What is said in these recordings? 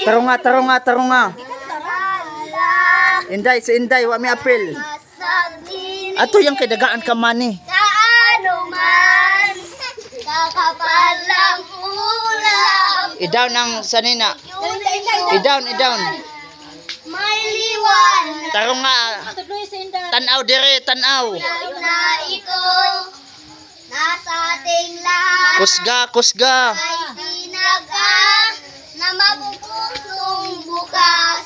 Tarong nga. Inday, si Inday, wa may apel. Ato yung kidagaan ka man eh. Kaano man, kakapal lang ulam. I-down ang sanina. I-down. May liwan. Tarong nga. Tanaw dire, tanaw. Na ito, nasa ating lahat. Kusga. Ay sinaga na mapupusong bukas.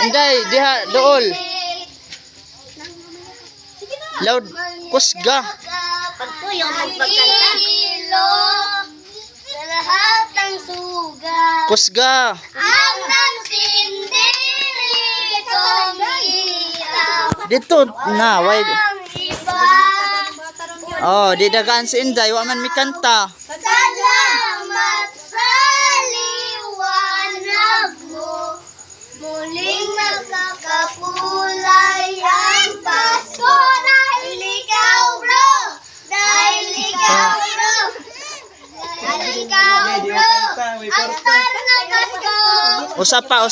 Inday, diha, dool. Loud, kusga. Pagpuyong magpagkanta. Sa lahat ng sugat. Kusga. Ang nagsindiri itong hirap. Dito na, why? Ang iba. Oh, di dagaan si Inday, wa man mi kanta. Salamat sa liwanag mo. Muling nagkakakulay ang Pasko. Dahil ikaw, bro. Dahil ikaw, bro. Dahil ikaw, bro. Ang star ng Pasko. Usapa.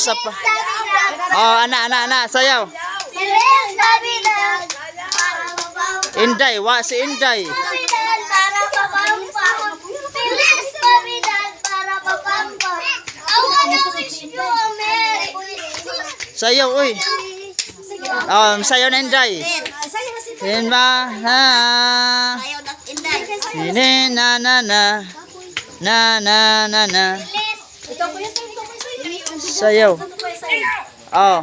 Oh, ana, sayaw. Feliz Navidad. Para mapampa. Inday, wa si Inday. Navidad para mapampa. Feliz Navidad para mapampa. I wanna wish you a Merry Christmas. Sayaw, uy. Sayaw na Inday. Inba, ha. Ayaw na Inday. Ine, na. Feliz. Sayaw. Oh.